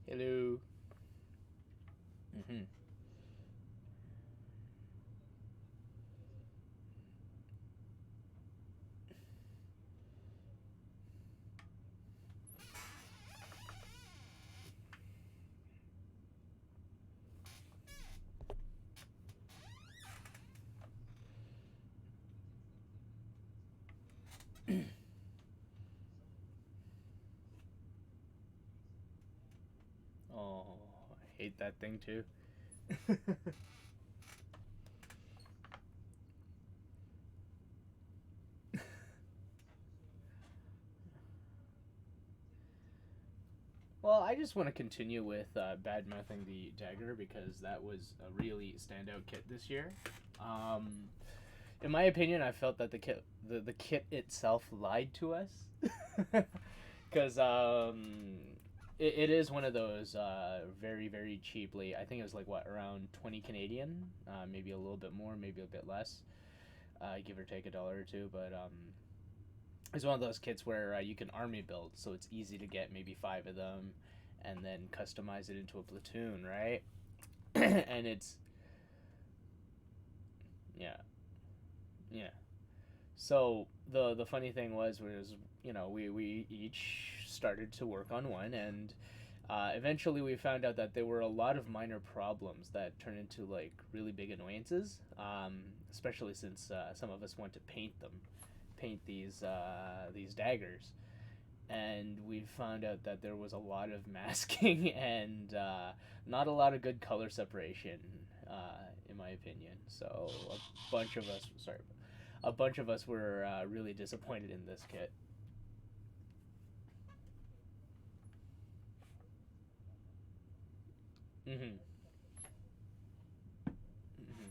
Hello. Mm-hmm. Oh, I hate that thing too. Well, I just want to continue with bad mouthing the dagger because that was a really standout kit this year. Um, in my opinion, I felt that the kit itself lied to us because it is one of those very cheaply. I think it was like what around 20 Canadian, maybe a little bit more, maybe a bit less, give or take a dollar or two. But it's one of those kits where you can army build, so it's easy to get maybe five of them, and then customize it into a platoon, right? And it's yeah, yeah. So the funny thing was we each started to work on one, and eventually we found out that there were a lot of minor problems that turned into like really big annoyances. Especially since some of us want to paint these daggers, and we found out that there was a lot of masking and not a lot of good color separation, in my opinion. So a bunch of us were really disappointed in this kit. Mm-hmm. Mm-hmm.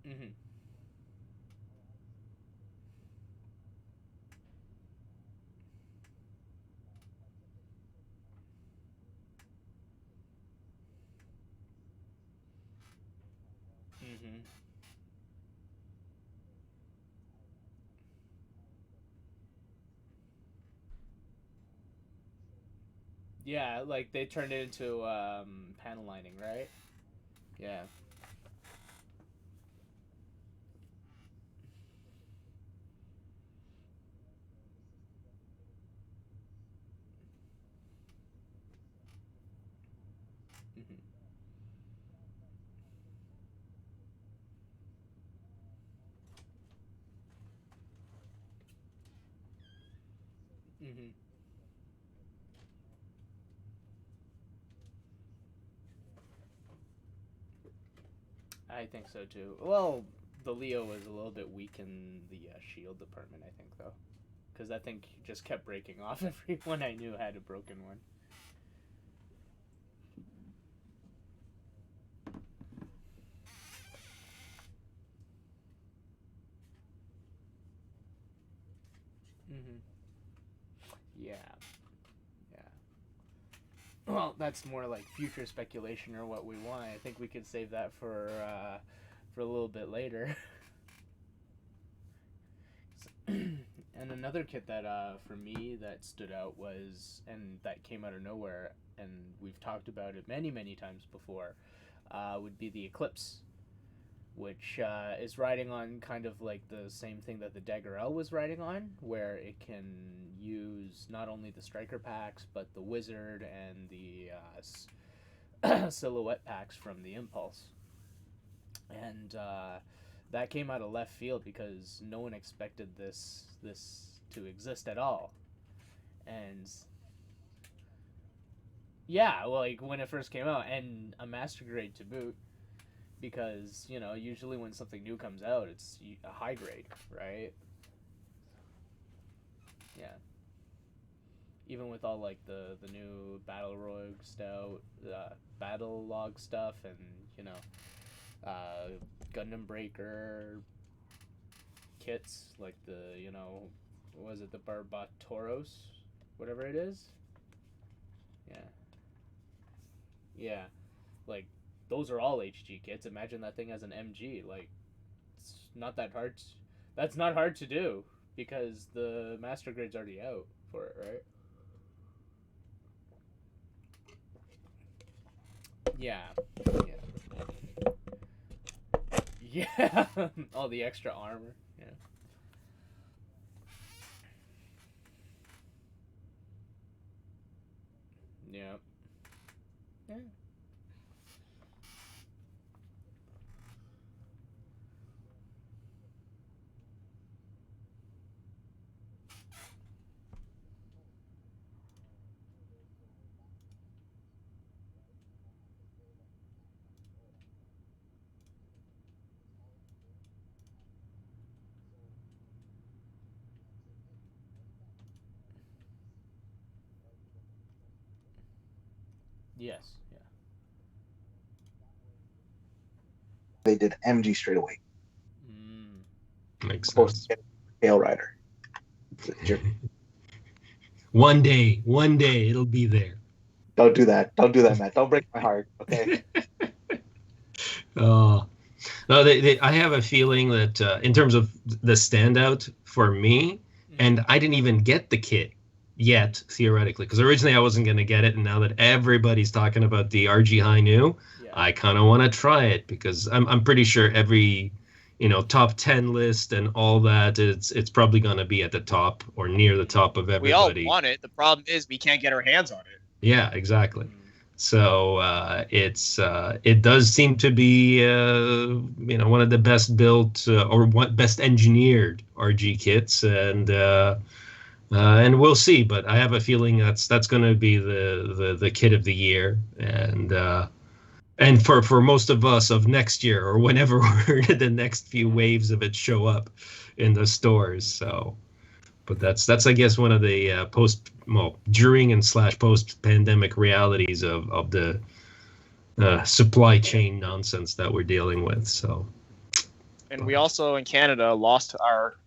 Mm-hmm. Mm-hmm. Yeah, like they turned it into panel lining, right? Yeah. Mm-hmm. Mm-hmm. I think so too. Well, the Leo was a little bit weak in the shield department, I think, though, because that thing just kept breaking off. Everyone I knew had a broken one. Mm-hmm. Yeah, yeah. Well, that's more like future speculation or what we want. I think we could save that for a little bit later. And another kit that for me that stood out was and that came out of nowhere, and we've talked about it many times before, would be the Eclipse, which is riding on kind of like the same thing that the Dagger L was riding on, where it can use not only the striker packs but the wizard and the silhouette packs from the Impulse, and that came out of left field because no one expected this to exist at all, and yeah, well, like when it first came out, and a master grade to boot, because usually when something new comes out, it's a high grade, right? Yeah, even with all like the new battle rogue stout, battle log stuff, and you know, uh, Gundam breaker kits like the what was it, the Barbatoros, whatever it is. Yeah, yeah, like those are all HG kits. Imagine that thing as an MG. Like it's not that hard. That's not hard to do because the master grade's already out for it, right? Yeah. Yeah. All the extra armor. Yeah. Yeah. Yeah. Yes. Yeah. They did MG straight away. Mm. Makes Supposed sense. to get Tail Rider. One day it'll be there. Don't do that. Don't do that, Matt. Don't break my heart. Okay. Oh, no, I have a feeling that in terms of the standout for me, and I didn't even get the kit yet, theoretically, because originally I wasn't going to get it, and now that everybody's talking about the RG High New, Yeah. I kind of want to try it, because I'm pretty sure every, top 10 list and all that, it's probably going to be at the top or near the top of We all everybody. want it. The problem is we can't get our hands on it. Yeah, exactly. So it does seem to be one of the best built or best engineered RG kits, and we'll see. But I have a feeling that's going to be the kit of the year, and for most of us of next year or whenever the next few waves of it show up in the stores. So. But that's I guess one of the during and / post pandemic realities of the supply chain nonsense that we're dealing with. So, and we also in Canada lost our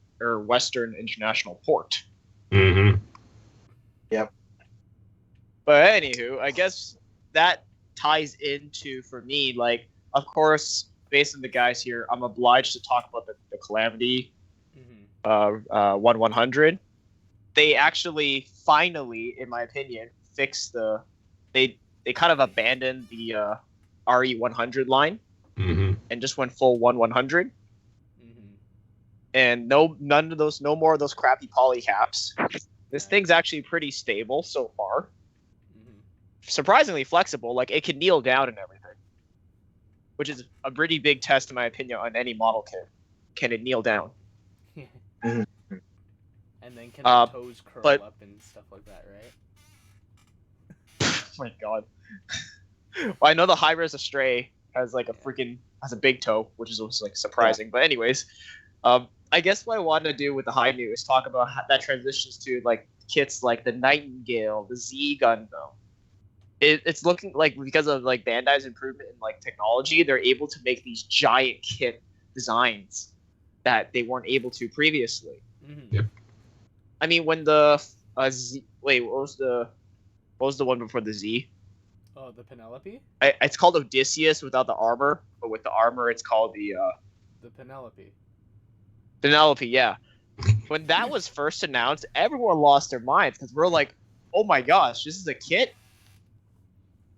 Western International Port. Mm-hmm. Yep. But anywho, I guess that ties into, for me, like, of course, based on the guys here, I'm obliged to talk about the Calamity 100. They actually finally, in my opinion, fixed they kind of abandoned the RE100 line and just went full 100. And no more of those crappy poly caps. This thing's actually pretty stable so far. Surprisingly flexible, like it can kneel down and everything, which is a pretty big test in my opinion on any model kit. Can it kneel down? And then can the toes curl up and stuff like that, right? Oh my god. Well, I know the high-res Astray has like has a big toe, which is also like surprising. But anyways, I guess what I wanted to do with the High New is talk about how that transitions to like kits like the Nightingale, the Z Gundam. It's looking like, because of like Bandai's improvement in like technology, they're able to make these giant kit designs that they weren't able to previously. Yep. I mean, when the Z, wait, what was the one before the Z? Oh, the Penelope? It's called Odysseus without the armor, but with the armor, it's called the Penelope. Penelope, yeah. When that was first announced, everyone lost their minds because we're like, "Oh my gosh, this is a kit?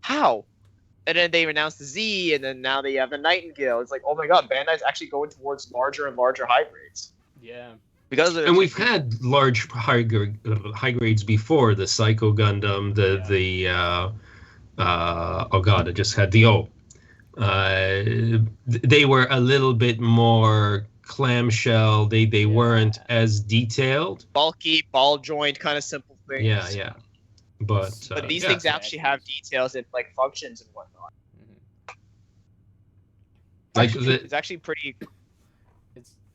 How?" And then they announced the Z, and then now they have the Nightingale. It's like, oh my god, Bandai's actually going towards larger and larger high grades. Yeah. And we've had large high grades before. The Psycho Gundam, oh god, I just had the O. They were a little bit more clamshell. They weren't as detailed. Bulky, ball joint, kind of simple things. Yeah. But these things actually have details and like functions and whatnot. It's actually pretty.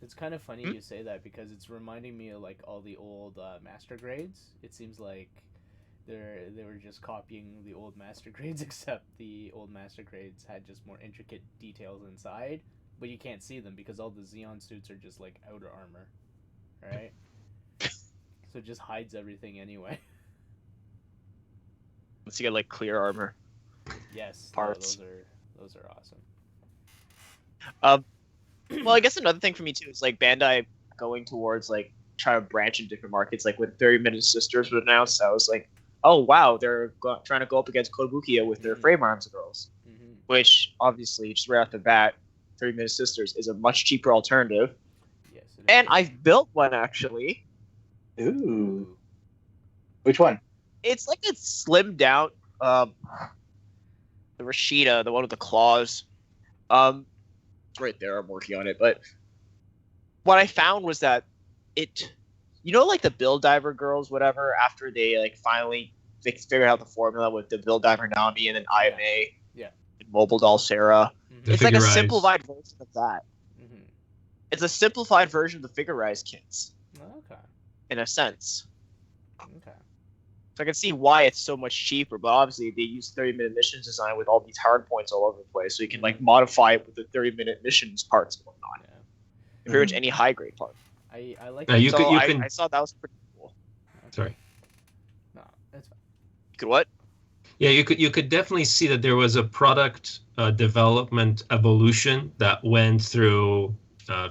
It's kind of funny you say that, because it's reminding me of like all the old master grades. It seems like they were just copying the old master grades, except the old master grades had just more intricate details inside, but you can't see them because all the Xeon suits are just like outer armor, right? So it just hides everything anyway. Let's get like clear armor. Yes, parts. No, those are awesome. Well, I guess another thing for me too is like Bandai going towards like trying to branch in different markets. Like when 30 Minute Sisters was announced, I was like, oh wow, they're trying to go up against Kotobukiya with their frame arms girls. which obviously just right off the bat, 30-minute sisters is a much cheaper alternative. Yes. It is. And I've built one actually. Ooh. Which one? It's like a slimmed down, the Rashida, the one with the claws. It's right there. I'm working on it. But what I found was that it, like the Build Diver girls, whatever. After they like finally figured out the formula with the Build Diver Nami and then IMA, and Mobile Doll Sarah. Mm-hmm. It's like a Figure-Rise. simplified version of that. Mm-hmm. It's a simplified version of the Figure-Rise kits, Okay. in a sense. Okay. So I can see why it's so much cheaper, but obviously they use 30-minute missions design with all these hard points all over the place, so you can like modify it with the 30-minute missions parts and whatnot. Yeah. And pretty much any high grade part. I like. You so can. I saw that was pretty cool. Sorry. No, that's fine. You could what? Yeah, you could definitely see that there was a product development evolution that went through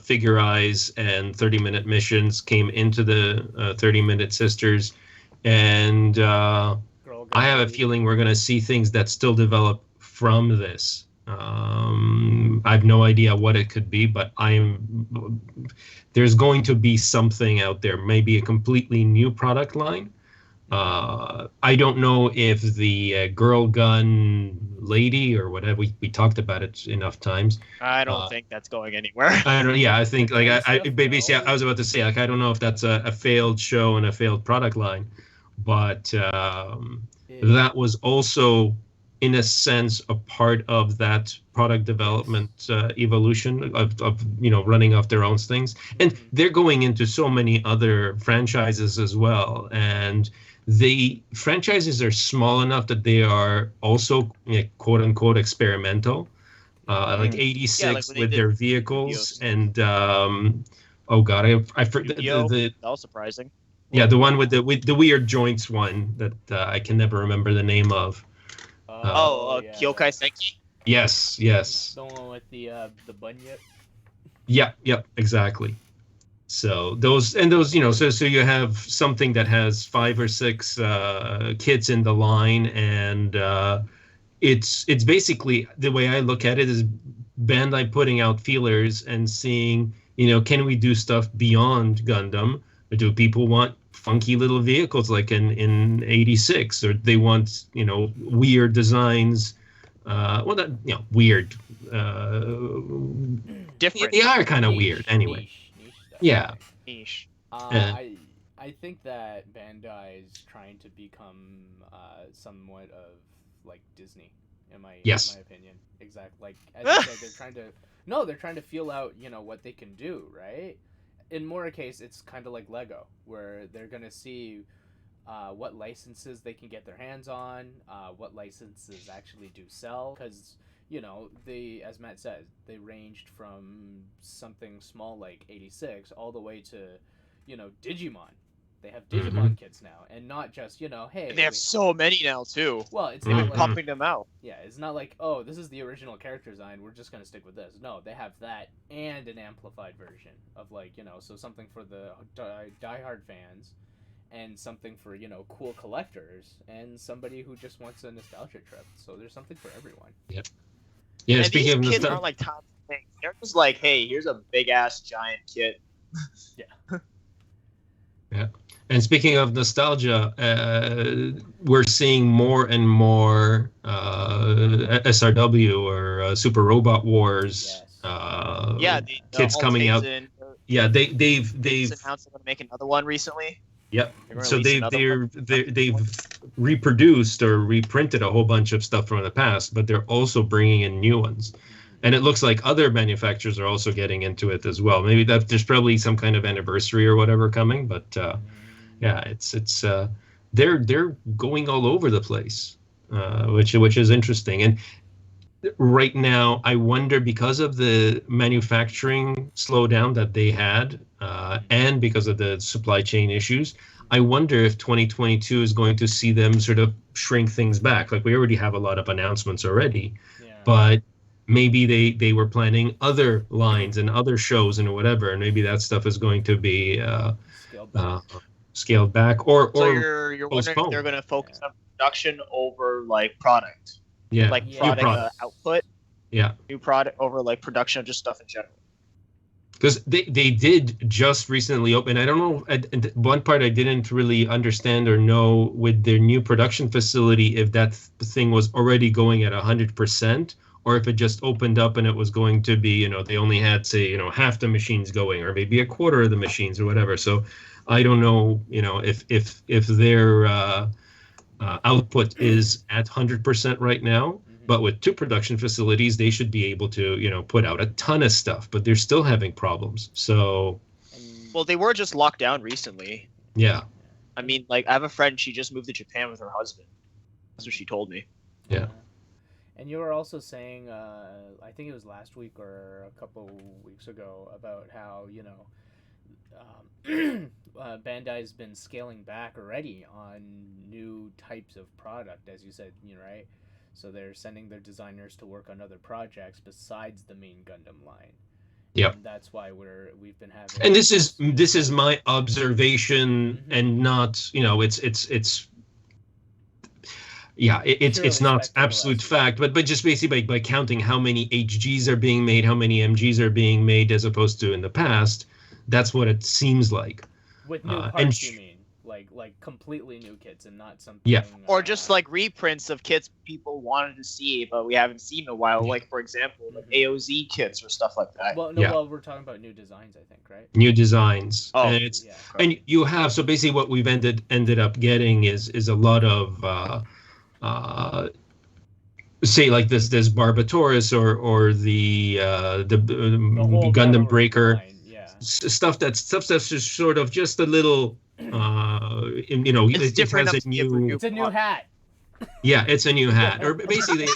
Figure-Rise and 30-minute missions, came into the 30-minute sisters, and I have a feeling we're going to see things that still develop from this. I have no idea what it could be, but there's going to be something out there, maybe a completely new product line. I don't know if the girl gun lady or whatever, we talked about it enough times. I don't think that's going anywhere. I don't. Yeah, I think like I was about to say, like, I don't know if that's a failed show and a failed product line, but that was also, in a sense, a part of that product development evolution of running off their own things. And they're going into so many other franchises as well. And the franchises are small enough that they are also quote unquote experimental. Like 86 with their vehicles and oh god, I forgot that was surprising. Yeah, the one with the weird joints one that I can never remember the name of. Kyokai Senki. Yes. The one with the bunyip. Yep, exactly. So those, so you have something that has 5 or 6 kits in the line, and it's basically, the way I look at it is Bandai putting out feelers and seeing, can we do stuff beyond Gundam? Or do people want funky little vehicles like in 86, or they want weird designs? Weird. Different. They are kind of weird anyway. Niche stuff. Yeah. Niche. I think that Bandai is trying to become somewhat of like Disney, in my opinion. Exactly. Like as you said, they're trying to feel out what they can do, right? In more case, it's kind of like Lego, where they're gonna see what licenses they can get their hands on, what licenses actually do sell, because they, as Matt said, they ranged from something small like 86 all the way to Digimon. They have Digimon kits now, and not just hey. They have so many now too. Well, it's They've not been like, pumping them out. Yeah, it's not like, oh, this is the original character design, we're just gonna stick with this. No, they have that and an amplified version of so something for the diehard fans, and something for cool collectors, and somebody who just wants a nostalgia trip. So there's something for everyone. Yep. Yeah. And Speaking of these kids nostalgia, aren't like tiny things. They're just like, hey, here's a big ass giant kit. Yeah. And speaking of nostalgia, we're seeing more and more SRW or Super Robot Wars kits coming out. They've announced they're going to make another one recently. Yep. So they've reproduced or reprinted a whole bunch of stuff from the past, but they're also bringing in new ones. And it looks like other manufacturers are also getting into it as well. Maybe there's probably some kind of anniversary or whatever coming, but it's they're going all over the place, which is interesting. And right now, I wonder, because of the manufacturing slowdown that they had, and because of the supply chain issues, I wonder if 2022 is going to see them sort of shrink things back. Like, we already have a lot of announcements already, but maybe they were planning other lines and other shows and whatever, and maybe that stuff is going to be scaled back or so you're wondering if they're going to focus on production over like product. Yeah. like Yeah. product product. output, Yeah. new product over like production of just stuff in general. Because they did just recently open. I don't know. One part I didn't really understand or know with their new production facility if that thing was already going at 100%, or if it just opened up and it was going to be, they only had, say, half the machines going, or maybe a quarter of the machines or whatever. So I don't know, if their output is at 100% right now. But with 2 production facilities, they should be able to, put out a ton of stuff. But they're still having problems. So, Well, they were just locked down recently. yeah. I mean, like, I have a friend, she just moved to Japan with her husband. That's what she told me. Yeah. And you were also saying, I think it was last week or a couple weeks ago, about how, Bandai's been scaling back already on new types of product, as you said, right? So they're sending their designers to work on other projects besides the main Gundam line. Yep. And that's why we've been having. And this is my observation, and not, it's yeah, it's not absolute fact, but just basically by counting how many HGs are being made, how many MGs are being made, as opposed to in the past, that's what it seems like. With new parts, you mean? Like completely new kits and not something. Yeah. Or just like reprints of kits people wanted to see, but we haven't seen in a while. Like, for example, like AOZ kits or stuff like that. Well, no, Yeah. well, we're talking about new designs, I think, right? New designs. Oh, and Yeah. and you have, so basically what we've ended up getting is a lot of say like this Barbatoris or the whole Gundam Breaker line, yeah. stuff that's just sort of just a little It's it different has a new It's a new hat. yeah, it's a new hat, or basically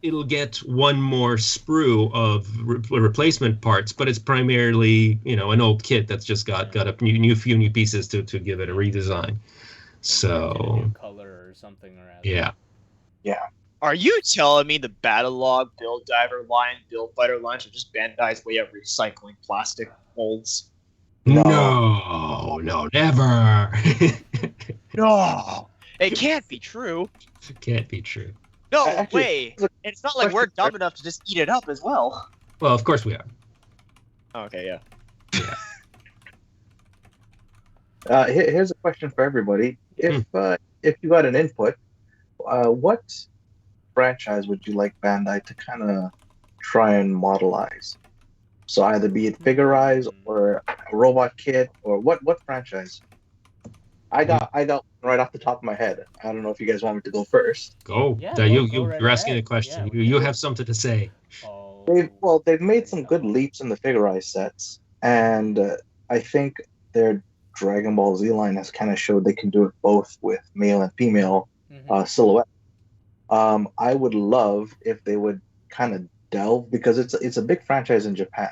it'll get one more sprue of replacement parts, but it's primarily an old kit that's just got a few new pieces to give it a redesign. So A new color or something or other. yeah. Are you telling me the Battle Log, Build Diver line, Build Fighter lines are just Bandai's way of recycling plastic molds? No, never. No, it can't be true. It can't be true. No Actually, way. It's not like we're dumb enough to just eat it up as well. Well, of course we are. Okay, yeah. Here's a question for everybody. If you got an input, what franchise would you like Bandai to kind of try and modelize? So either be it figurize or a robot kit, or what franchise? I got right off the top of my head. I don't know if you guys want me to go first. Go. Yeah, You're right asking ahead. a question. Yeah, you have something to say. Oh. They've made some good leaps in the figurize sets, and I think their Dragon Ball Z line has kind of showed they can do it both with male and female silhouette. I would love if they would kind of delve, because it's a big franchise in Japan,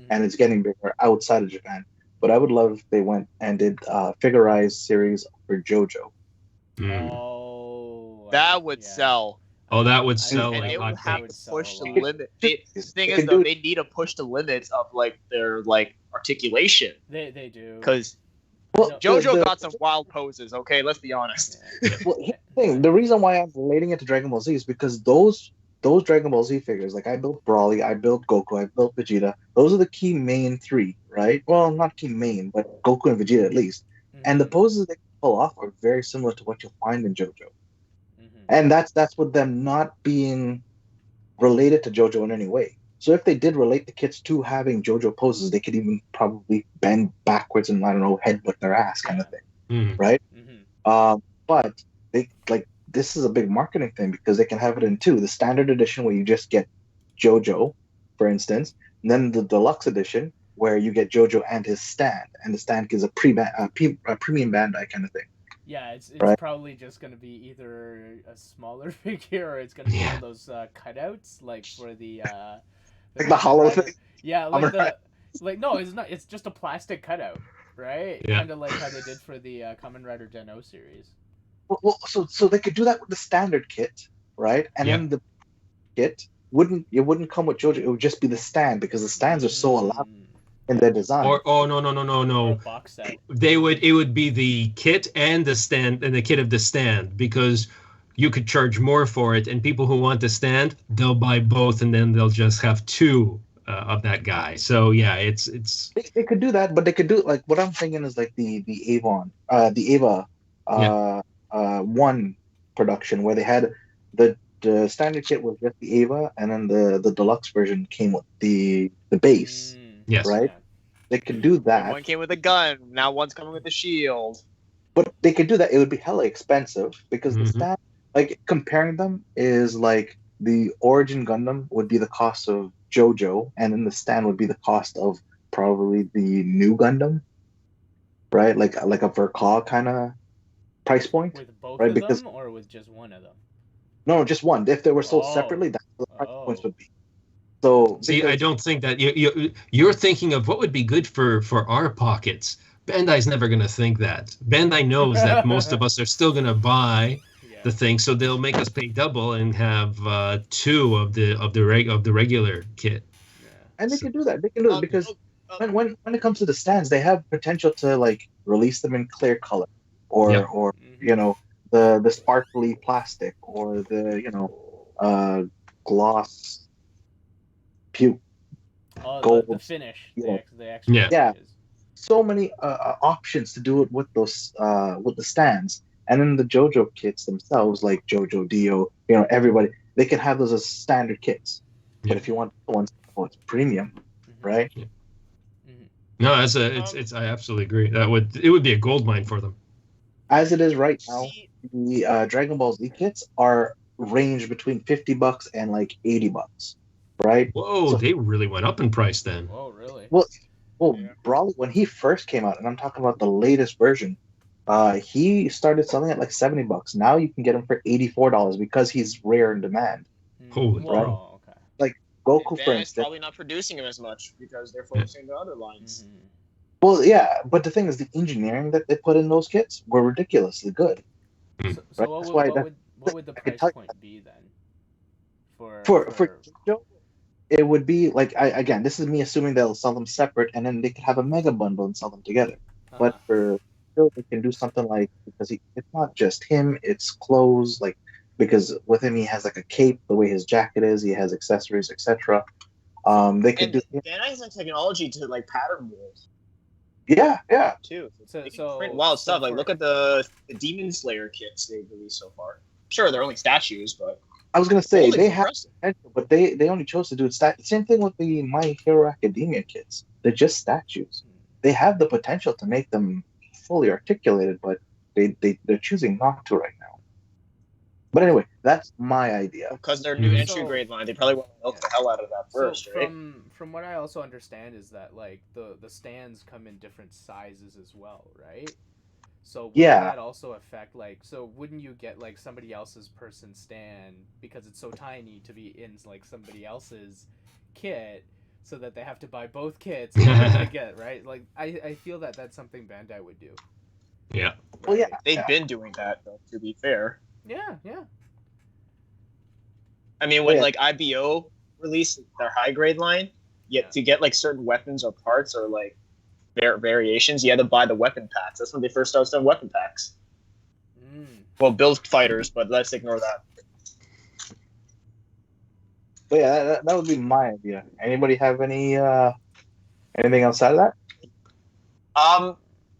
and it's getting bigger outside of Japan. But I would love if they went and did figurize series for JoJo. Oh. That would sell. Oh, that would sell And like they would have hotcakes. to push the They- limit. The thing is, though, they need to push the limits of like their like articulation, They do. because Well, JoJo got some wild poses. Okay, let's be honest. Well, here's the thing. The reason why I'm relating it to Dragon Ball Z is because those Dragon Ball Z figures, like I built Broly, I built Goku, I built Vegeta. Those are the key main 3, right? Well, not key main, but Goku and Vegeta at least. And the poses they pull off are very similar to what you'll find in JoJo. And that's with them not being related to JoJo in any way. So if they did relate the kits to having JoJo poses, they could even probably bend backwards and, I don't know, headbutt their ass kind of thing, right? But they this is a big marketing thing, because they can have it in 2. The standard edition, where you just get JoJo, for instance, and then the deluxe edition, where you get JoJo and his stand, and the stand gives a premium Bandai kind of thing. Yeah, it's right? probably just going to be either a smaller figure, or it's going to be one of those cutouts, like for the like the hollow thing. Yeah, like no, it's not. It's just a plastic cutout, right? Yeah. Kind of like how they did for the Kamen Rider Den-O series. Well, so they could do that with the standard kit, right? And then the kit wouldn't come with JoJo. It would just be the stand, because the stands are so elaborate in their design. No. Or a box set. It would be the kit and the stand, and the kit of the stand, because you could charge more for it, and people who want the stand, they'll buy both, and then they'll just have two of that guy. So yeah, it's They could do that, but they could do like what I'm thinking is like the Ava one production where they had the standard kit was just the Ava, and then the deluxe version came with the base, yes, right? They could do that. One came with a gun. Now one's coming with a shield. But they could do that. It would be hella expensive because the Mhm. stand, like comparing them, is like the Origin Gundam would be the cost of JoJo, and then the stand would be the cost of probably the new Gundam, right? Like a Verkaw kind of price point. With both Right, of because- them, or with just one of them? No, just one. If they were sold Oh. separately, that's what the price Oh. points would be. So See, because- I don't think that you're thinking of what would be good for our pockets. Bandai's never going to think that. Bandai knows that most of us are still going to buy Yeah. the thing, so they'll make us pay double and have two of the regular kit. Yeah. and they can do that. They can do it because when it comes to the stands, they have potential to like release them in clear color, or Yeah. or Mhm. you know the sparkly plastic, or the gloss puke. Oh, gold. the finish. Yeah. The extra Yeah. Yeah. finishes. So many options to do it with those with the stands, and then the JoJo kits themselves, like JoJo Dio, everybody, they can have those as standard kits. Yeah. But if you want the ones it's premium, Mhm. right? Mhm. No, I absolutely agree. It would be a gold mine for them. As it is right now, See, the Dragon Ball Z kits are range between $50 and like $80, right? Whoa, So- they really went up in price then. Whoa, really? Well, Yeah. Brawly, when he first came out, and I'm talking about the latest version, he started selling at like $70. Now you can get him for $84 because he's rare in demand. Holy Whoa, crap. okay. Goku, for Bandai's instance. probably not producing him as much because they're focusing on the other lines. Mhm. Well, yeah, but the thing is, the engineering that they put in those kits were ridiculously good. So, Right, so what, that's would, why what, that- would, what would the I can price tell you point be then? For For JoJo, it would be like again, this is me assuming they'll sell them separate, and then they could have a mega bundle and sell them together. But for Phil, they can do something like, because it's not just him, it's clothes, like, because with him he has like a cape, the way his jacket is, he has accessories, etc. They could And do, Bandai has the technology to like pattern mold yeah, too. So- They can so- print wild so stuff. Like for- look at the Demon Slayer kits they've released so far. Sure, they're only statues, but I was gonna say holy they have impressive. potential, but they only chose to do it same thing with the My Hero Academia kits. They're just statues. They have the potential to make them fully articulated, but they're choosing not to right now. But anyway, that's my idea. Because they're new Mhm. entry grade line, they probably want to milk the hell out of that first, so right? from what I also understand is that like the stands come in different sizes as well, right? So would Yeah. that also affect like, so wouldn't you get like somebody else's person stand because it's so tiny to be in like somebody else's kit, so that they have to buy both kits in order to get right? Like I feel that that's something Bandai would do. Yeah. Well, yeah, They've been doing that, though, to be fair. Yeah. I mean, when Yeah. like IBO released their high grade line, Yeah. to get like certain weapons or parts or like variations, you had to buy the weapon packs. That's when they first started selling weapon packs. Well, build fighters, but let's ignore that. But yeah, that would be my idea. Anybody have anything outside of that?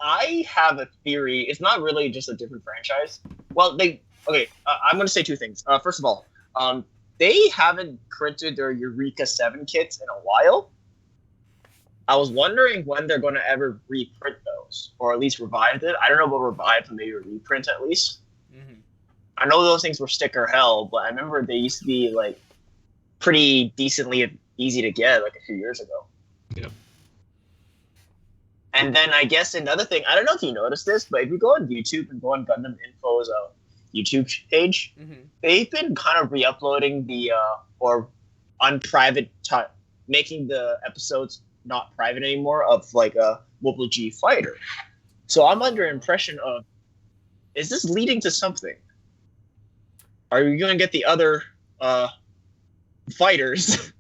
I have a theory. It's not really just a different franchise. Well, I'm going to say two things. First of all, they haven't printed their Eureka 7 kits in a while. I was wondering when they're going to ever reprint those, or at least revive it. I don't know about revive, but maybe reprint at least. Mm-hmm. I know those things were sticker hell, but I remember they used to be like pretty decently easy to get like a few years ago. Yeah. And then I guess another thing, I don't know if you noticed this, but if you go on YouTube and go on Gundam Info's YouTube page, Mm-hmm. they've been kind of re-uploading the or unprivate making the episodes not private anymore of like a Mobile G fighter. So I'm under impression of, is this leading to something? Are you going to get the other fighters?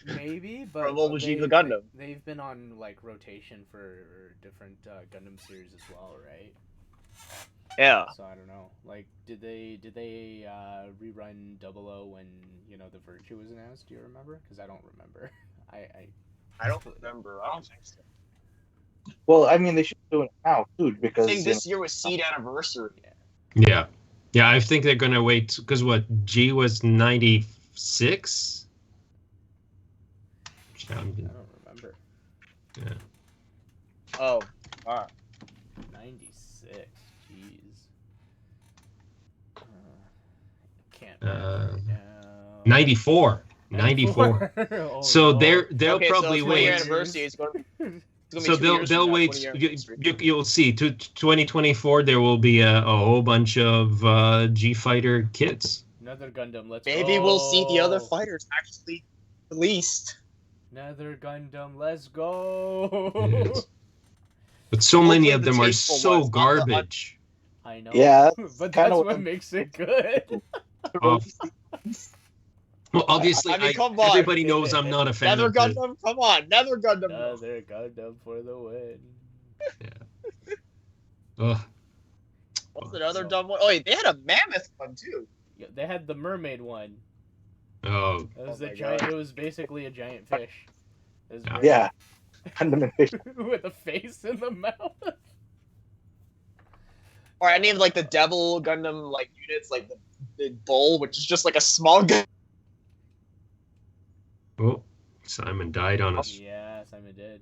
Maybe, but From Mobile G they- Gundam. They've been on like rotation for different Gundam series as well, right? Yeah. So I don't know. Like, did they rerun 00 when the Virtue was announced? Do you remember? Because I don't remember. I don't remember. I don't think so. Well, I mean, they should do it now too, I because think this year was Seed Anniversary. Yeah. Yeah, I think they're going to wait because what, G was 96? I don't remember. Yeah. Oh, wow. 96. Jeez. Can't. 94. 94. Oh, So no. they'll Okay, probably so wait. Anniversary is going to So they'll wait. You'll see. To 2024, there will be a whole bunch of G Fighter kits. Another Gundam. Let's Maybe go. we'll see the other fighters actually released. Another Gundam. Let's go. Yes. But so many Hopefully of the them are tasteful so ones, not the garbage. I know. Yeah, but kinda that's what what I'm- makes it good. Well, obviously, I mean, come on. everybody knows I'm not a fan Nether of the, Gundam, come on, Nether Gundam. Another Gundam for the win. Ugh. What's another dumb one? Oh, wait, they had a mammoth one too. Yeah, they had the mermaid one. Oh, It was Oh the my giant. God. It was basically a giant fish. It was Yeah. great. Yeah, Gundam and fish. With a face in the mouth. Or any of like the Devil Gundam like units, like the bull, which is just like a small gun. oh, Simon died on us. Yeah, Simon did.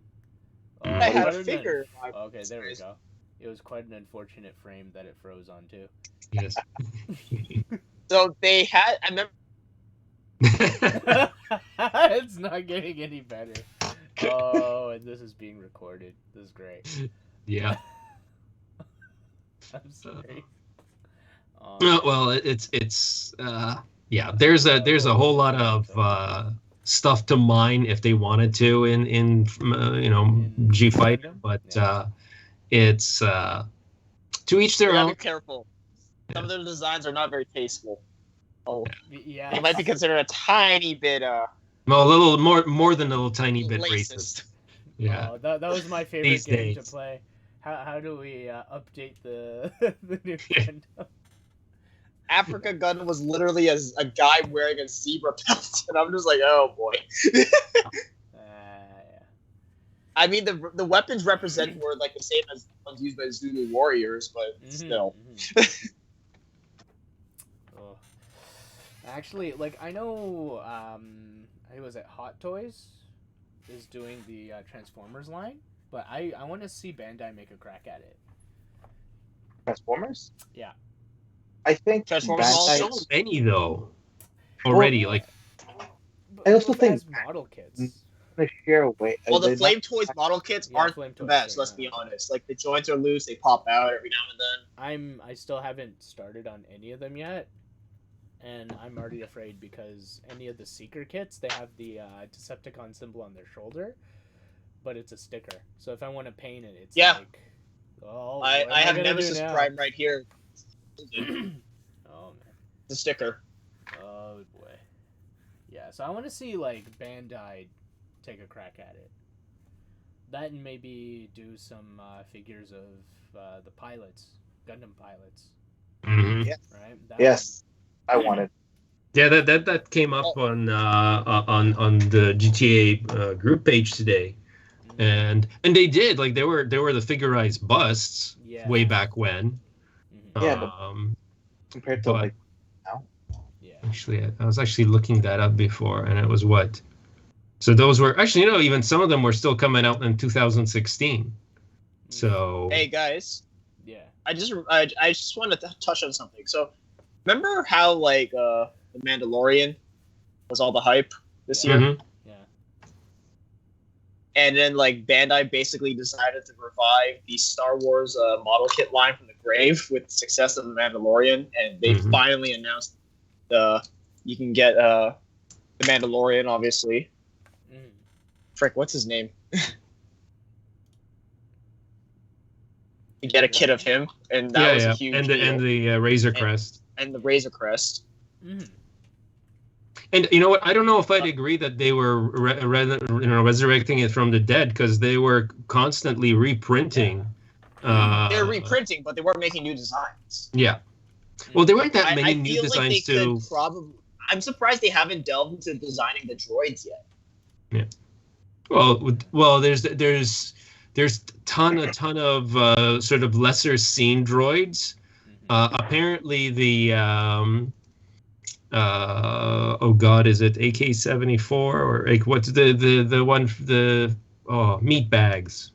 Mm. I had quite a an- figure. Okay, there we go. It was quite an unfortunate frame that it froze on too. Yes. So they had. I remember. It's not getting any better. Oh, and this is being recorded. This is great. Yeah. I'm sorry. Well, it's yeah. There's a whole lot of stuff to mine if they wanted to in G Fighter, but it's to each You their gotta own. be careful. Some of their designs are not very tasteful. Oh, Yeah. they might be considered a tiny bit Well, a little more than a little tiny bit racist. racist. Yeah. Oh, that was my favorite These game days. to play. How do we update the the new Gundam? Africa Gundam was literally a guy wearing a zebra pelt, and I'm just like, oh boy. Yeah. I mean, the weapons represent were like the same as ones used by Zulu warriors, but Mhm, still. mhm. Oh. Actually, like I know, I think it was at Hot Toys is doing the Transformers line, but I want to see Bandai make a crack at it. Transformers? Yeah. I think Transformers Bandai- also- So many though. Already, like But I also it think- has model kits. gonna share away. Well, the they're Flame Toys model kits Yeah, aren't Flame the Toys, best. yeah. Let's be honest. Like the joints are loose; they pop out every now and then. I still haven't started on any of them yet, and I'm already afraid because any of the Seeker kits they have the Decepticon symbol on their shoulder, but it's a sticker. So if I want to paint it, it's Yeah. like, oh, I have Nemesis Prime right here. Oh man, The sticker. oh boy, yeah. So I want to see like Bandai take a crack at it. That and maybe do some figures of the pilots, Gundam pilots, mhm. Yeah. right? Yes, I wanted. Yeah, that came up on the GTA group page today, and they did like they were the figurized busts Yeah. way back when. Mhm. Yeah, but- Compared to But- like Yeah. Actually, I was actually looking that up before, and it was what? So those were actually, even some of them were still coming out in 2016. So Hey guys, Yeah. I just wanted to touch on something. So, remember how like the Mandalorian was all the hype this year, mhm. Yeah. and then like Bandai basically decided to revive the Star Wars model kit line from the grave with the success of the Mandalorian, and they Mhm. finally announced you can get the Mandalorian, obviously. Mhm. Frick, what's his name? You get a kit of him, and that was a huge and deal. the Razor Crest. And the Razor Crest. Mhm. And you know what? I don't know if I'd agree that they were resurrecting it from the dead, because they were constantly reprinting They're reprinting, but they weren't making new designs. Yeah. Well, there weren't that many I new feel designs like they to. could probably. I'm surprised they haven't delved into designing the droids yet. Yeah. Well, there's a ton of sort of lesser seen droids. Apparently the oh god, is it AK-74 or like what's the one meat bags?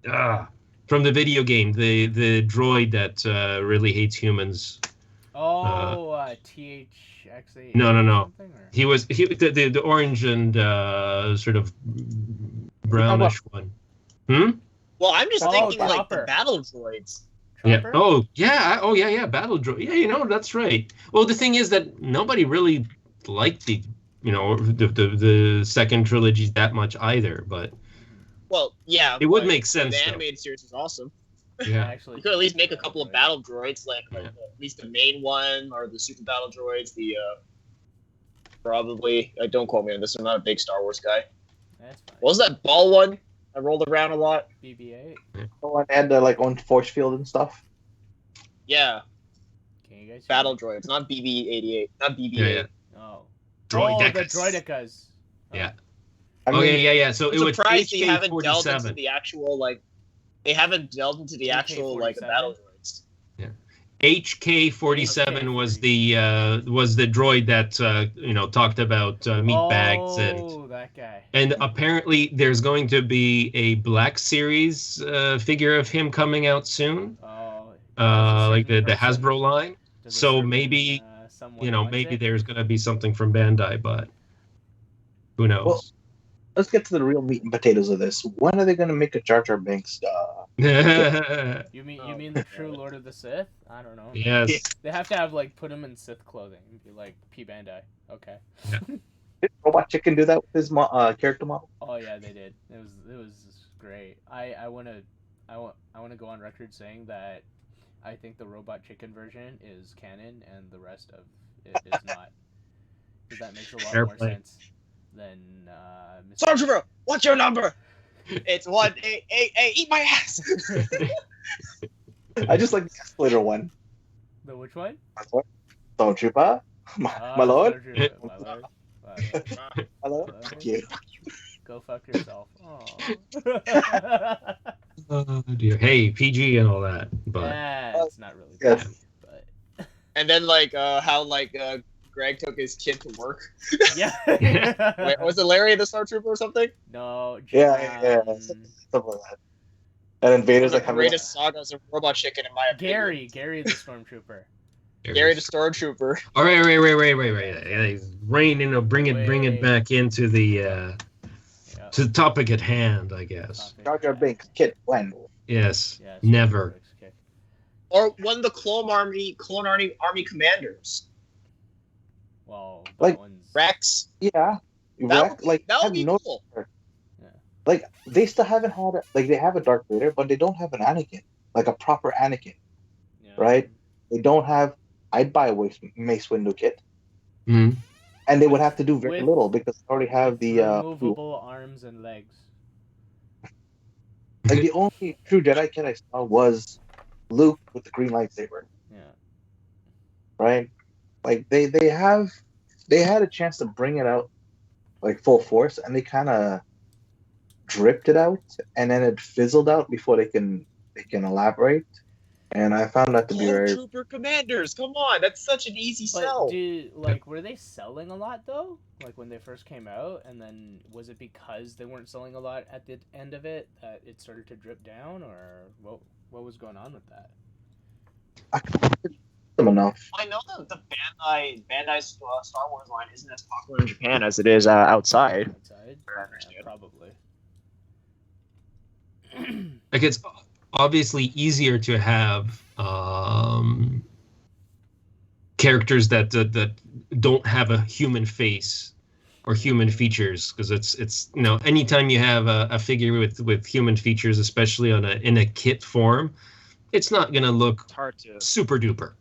From the video game, the droid that really hates humans. THX8. No. He was the orange and sort of brownish one. Well, I'm just thinking like Chopper. the battle droids. Yeah. Chopper? Oh yeah. Battle droid. Yeah, that's right. Well, the thing is that nobody really liked the second trilogy that much either. But Well, yeah, it would but make sense. The though. animated series is awesome. Yeah. Actually, You could at least make a couple of battle droids, like Yeah. at least the main one or the super battle droids. The probably. Don't quote me on this. I'm not a big Star Wars guy. That's fine. What was that ball one? I rolled around a lot. BB-8. Oh, and had like own force field and stuff. Yeah, Can you guys hear battle me? droids, not BB-88, not BB-8. Yeah. Oh. Droidecas. The Droidecas. Yeah. I mean, Yeah. So I'm it was surprised they haven't delved into HK-47. the actual they haven't delved into the actual HK-47? battle droids. HK-47 was the droid that talked about meat bags and that guy. apparently there's going to be a Black Series figure of him coming out soon, like the Hasbro line. So maybe maybe there's going to be something from Bandai, but who knows? Well, let's get to the real meat and potatoes of this. When are they going to make a Jar Jar Binks? You mean the true Lord of the Sith? I don't know. Yes. They have to have put him in Sith clothing and be like P Bandai. Okay. Did Robot Chicken do that with his character model? Oh yeah, they did. It was great. I wanna go on record saying that I think the Robot Chicken version is canon and the rest of it is not. Because that makes a lot more sense than Stormtrooper, what's your number? It's 1-8-8-8. Eat my ass. I just like the escalator one. The which one? Stormtrooper, my lord. Stormtrooper, my lord. My lord. Fuck you. Go fuck yourself. Oh dear. Hey, PG and all that, but Yeah, it's not really Yes. bad, but And then how Greg took his kid to work. yeah. Wait, was it Larry the Stormtrooper or something? No. Yeah. Something like that. And then Vader's One like, of the greatest sagas of Robot Chicken, in my opinion. Gary the Stormtrooper. Gary the Stormtrooper. All right. Bring it back into the to the topic at hand, I guess. Jar Jar Binks, Kit, when? Yes. Yeah, Never. okay. Or one of the Clone Army commanders. Well, that Like, one's Yeah. That would be cool. Like, they still haven't had they have a Darth Vader, but they don't have an Anakin, like a proper Anakin, right? They don't have. I'd buy a Mace Windu kit, Mm-hmm. and they would have to do very With little because they already have the. removable arms and legs. Like the only true Jedi kit I saw was Luke with the green lightsaber, Yeah. right? Like they had a chance to bring it out, like full force, and they kind of dripped it out, and then it fizzled out before they can elaborate. And I found that to be very. Trooper commanders, come on, that's such an easy But sell. were they selling a lot though? Like when they first came out, and then was it because they weren't selling a lot at the end of it that it started to drip down, or what was going on with that? I can't them enough. I know that the Bandai Star Wars line isn't as popular in Japan as it is outside. Outside? I understand. Yeah, probably. Like it's obviously easier to have characters that don't have a human face or human features, because it's anytime you have a figure with human features, especially in a kit form, it's not gonna look It's hard to. super duper.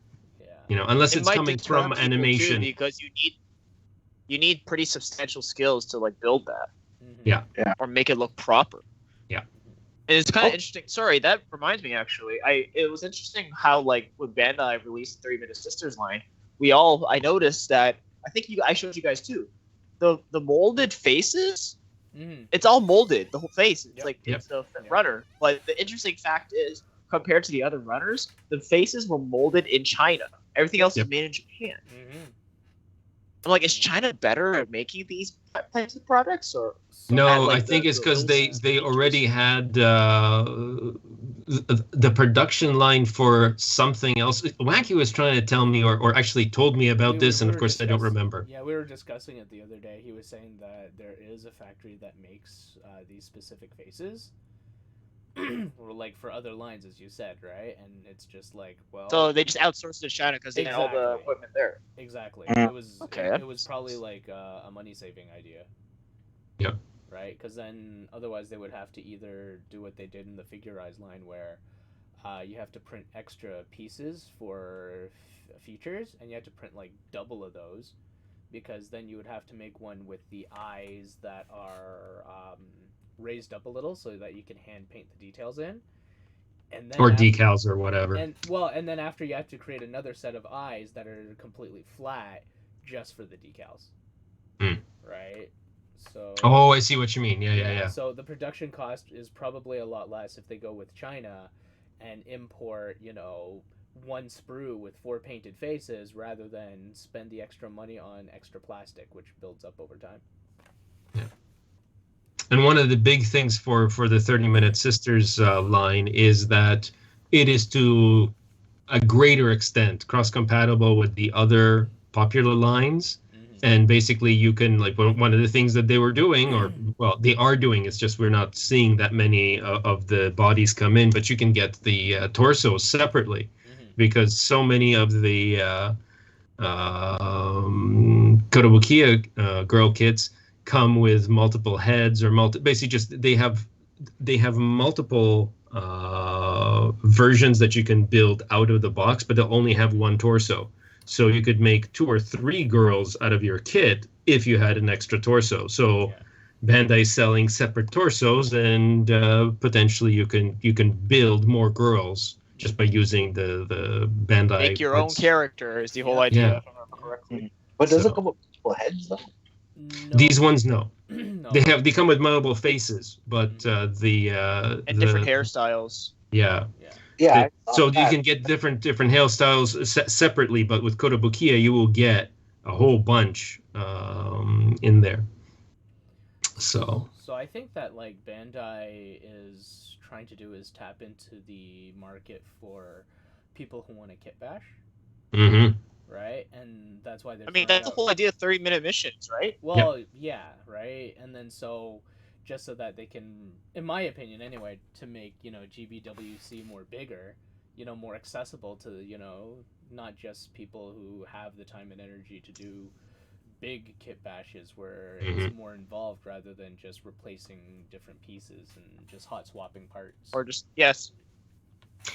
Yeah. Unless It it's might coming deter from people, animation. too, because you need pretty substantial skills to build that. Mhm. Yeah. Or make it look proper. And it's kind of Oh. interesting. Sorry, that reminds me actually. It was interesting how like when Bandai released the 3 Minute Sisters line, I noticed that I showed you guys too. The molded faces, Mm-hmm. it's all molded. The whole face. It's Yep. like Yep. it's the Yep. runner. But the interesting fact is, compared to the other runners, the faces were molded in China. Everything else Yep. is made in Japan. Mm-hmm. I'm like, is China better at making these types of products, or No, at, like, I think it's because those they features? already had the production line for something else. Wacky was trying to tell me, or actually told me about this, and of course I don't remember. Yeah, we were discussing it the other day. He was saying that there is a factory that makes these specific faces, or like for other lines, as you said, right? And it's just like, well, So they just outsourced it to China because they had all the Exactly. equipment there. exactly. Mm. It was Okay, it, that it was makes probably sense. like a money saving idea. Yep. Right, because then otherwise they would have to either do what they did in the Figurize line, where you have to print extra pieces for features, and you have to print like double of those, because then you would have to make one with the eyes that are raised up a little so that you can hand paint the details in, and then Or decals or whatever. and then after you have to create another set of eyes that are completely flat just for the decals. Hmm. Right. So Oh, I see what you mean. Yeah. So the production cost is probably a lot less if they go with China and import, one sprue with 4 painted faces rather than spend the extra money on extra plastic, which builds up over time. And one of the big things for the 30-Minute Sisters line is that it is to a greater extent cross-compatible with the other popular lines. And basically you can, like, one of the things that they were doing, or well, they are doing, it's just we're not seeing that many of the bodies come in, but you can get the torsos separately, because so many of the Kotobukiya girl kits come with multiple heads, or basically just they have multiple versions that you can build out of the box, but they'll only have one torso. So you could make 2 or 3 girls out of your kit if you had an extra torso. So Bandai's selling separate torsos, and potentially you can build more girls just by using the Bandai. Make your own character is the whole idea, Yeah. if I remember correctly. But does So- it come with multiple heads though? No. These ones, no. No. They come with multiple faces, but And different hairstyles. Yeah. Yeah. So you can get different hairstyles separately, but with Kotobukiya you will get a whole bunch in there. So I think that like Bandai is trying to do is tap into the market for people who want a kit bash, right? And that's why they're. I mean, that's the whole idea of 30-minute missions, right? Well, yeah, right. And then just so that they can, in my opinion anyway, to make, GBWC more bigger, more accessible to, not just people who have the time and energy to do big kit bashes where it's more involved rather than just replacing different pieces and just hot swapping parts. Or just, yes.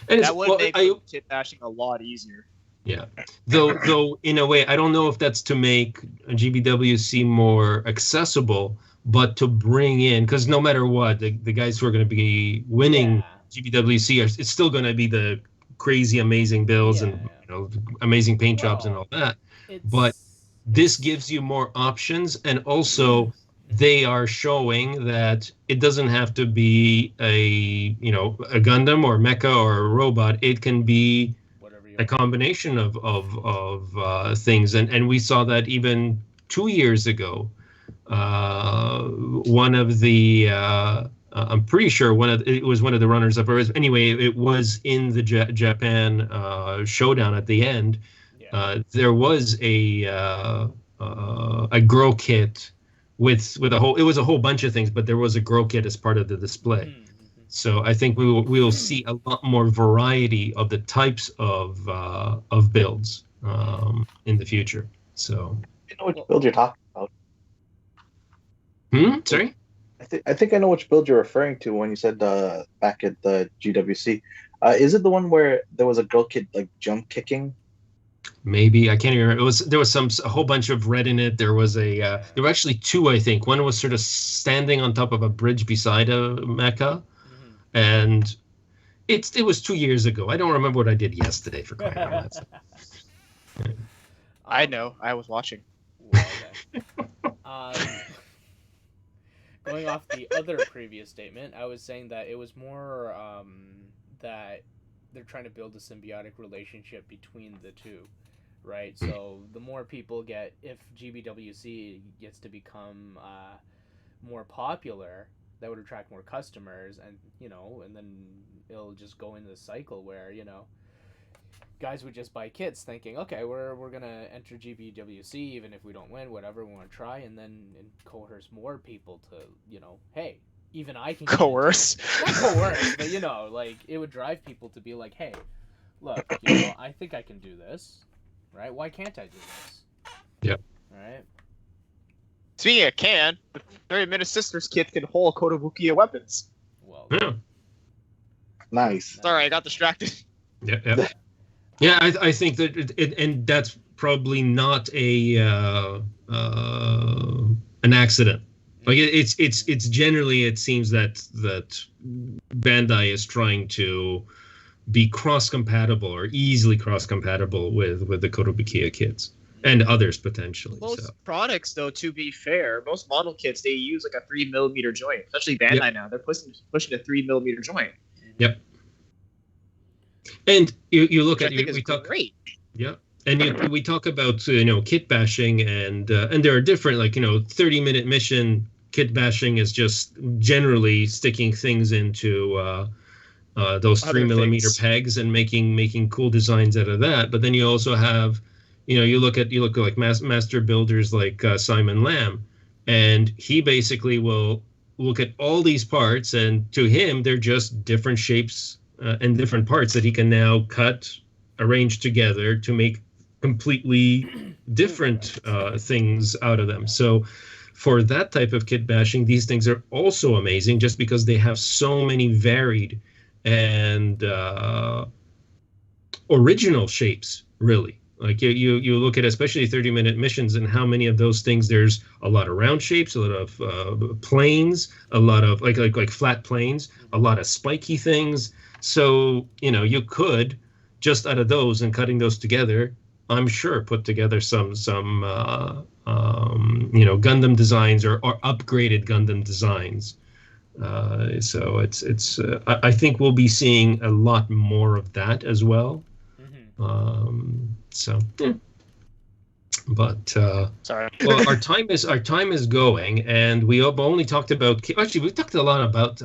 and That would make kit bashing a lot easier. Yeah, though in a way, I don't know if that's to make GBWC more accessible, but to bring in, because no matter what, the guys who are going to be winning GBWC it's still going to be the crazy amazing builds and amazing paint jobs and all that. But this gives you more options, and also they are showing that it doesn't have to be a Gundam or mecha or a robot. It can be a combination of things, and we saw that even 2 years ago. One of the I'm pretty sure it was one of the runners up. Anyway, it was in the Japan showdown at the end. There was a girl kit with a whole. It was a whole bunch of things, but there was a girl kit as part of the display. So I think we will see a lot more variety of the types of builds in the future. So I know which build you're talking about. Sorry? I think I know which build you're referring to when you said back at the GWC. Is it the one where there was a girl kid like jump kicking? Maybe, I can't even remember. There was a whole bunch of red in it. There was there were actually 2, I think. One was sort of standing on top of a bridge beside a mecha, And it was 2 years ago. I don't remember what I did yesterday, for crying out loud. I know. I was watching. Well, going off the other previous statement, I was saying that it was more that they're trying to build a symbiotic relationship between the two, right? So the more people if GBWC gets to become more popular, that would attract more customers, and and then it'll just go into the cycle where guys would just buy kits thinking, okay, we're gonna enter GBWC even if we don't win, whatever, we want to try, and then coerce more people to hey, even I can coerce. Not coerce, but like it would drive people to be like, hey, look, I think I can do this, right? Why can't I do this? Yep. Right. Speaking of the 30-minute sisters kit can hold Kotobukiya weapons. Well. Yeah. Nice. Sorry, I got distracted. Yeah. Yeah, I think that and that's probably not an accident. Like it's generally, it seems that Bandai is trying to be cross-compatible or easily cross-compatible with the Kotobukiya kits and others potentially. Most products, though, to be fair, most model kits, they use like a 3mm joint. Especially Bandai now, they're pushing a 3mm joint. Yep. And you look at we talk great. Yeah. And we talk about kit bashing, and there are different 30-minute mission kit bashing is just generally sticking things into those 3mm pegs and making cool designs out of that. But then you also have you look at like master builders like Simon Lamb, and he basically will look at all these parts, and to him they're just different shapes and different parts that he can now cut, arrange together to make completely different things out of them. So for that type of kit bashing, these things are also amazing just because they have so many varied and original shapes, really. Like you look at especially 30-minute missions and how many of those things, there's a lot of round shapes, a lot of planes, a lot of like flat planes, a lot of spiky things. So, you could just out of those and cutting those together, I'm sure put together some Gundam designs or upgraded Gundam designs. So it's I think we'll be seeing a lot more of that as well. So, yeah. But sorry. Well, our time is going, and we have only talked about. Actually, we talked a lot about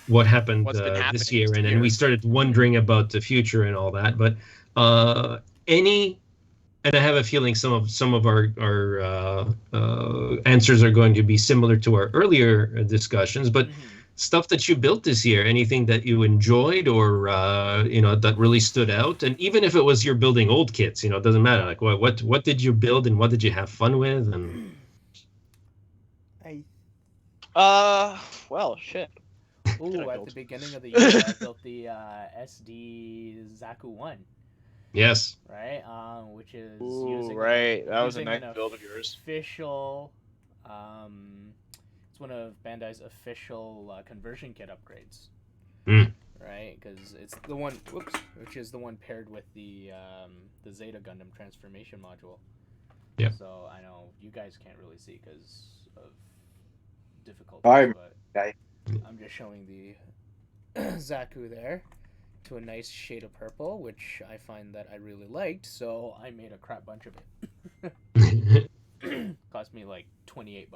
what happened this year, and then we started wondering about the future and all that. But and I have a feeling some of our answers are going to be similar to our earlier discussions, but. Stuff that you built this year, anything that you enjoyed or that really stood out, and even if it was you're building old kits, it doesn't matter. Like what did you build and what did you have fun with? And well, shit. Ooh, at the beginning of the year, I built the SD Zaku 1. Yes. Right. Which is that was a nice build of yours. Official. It's one of Bandai's official conversion kit upgrades, right? Because it's the one, which is the one paired with the Zeta Gundam transformation module. Yeah. So I know you guys can't really see because of difficulties, but I'm just showing the Zaku there to a nice shade of purple, which I find that I really liked. So I made a crap bunch of it. Cost me like $28.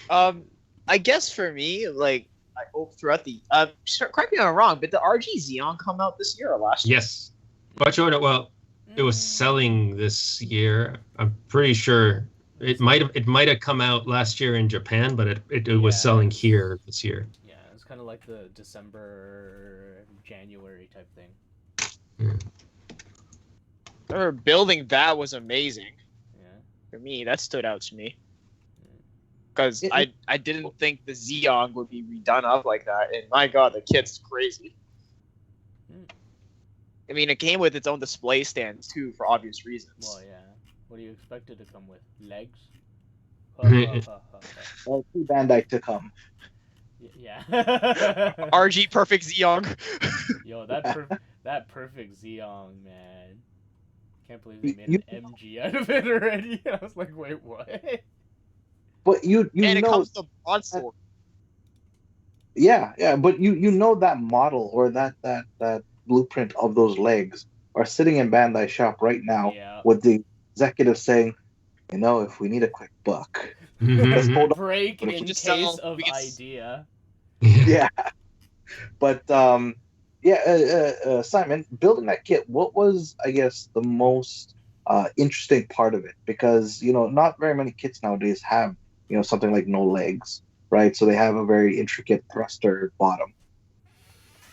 I guess for me, like, I hope throughout the correct me if I'm wrong, but the RG Xeon come out this year or last year? Yes. But well, it was selling this year. I'm pretty sure it might have come out last year in Japan, but it was selling here this year. Yeah, it's kind of like the December, January type thing. I remember building that was amazing. Yeah. For me, that stood out to me. Because I didn't think the Xeon would be redone up like that, and my god, the kit's crazy. I mean, it came with its own display stands too, for obvious reasons. Well, yeah. What do you expect it to come with? Legs? Well, two Bandai to come. Yeah. RG Perfect Zeong. Yo, that perfect Zeong, man. Can't believe they made You- an MG out of it already. I was like, wait, what? But you And it know, comes to broadsword. yeah, but you know that model or that blueprint of those legs are sitting in Bandai shop right now Yeah. with the executive saying, if we need a quick buck, let's hold up. Break We in can case just sell- of we can idea. Yeah, but Simon, building that kit, what was, I guess, the most interesting part of it? Because not very many kits nowadays have something like no legs, right? So they have a very intricate thruster bottom.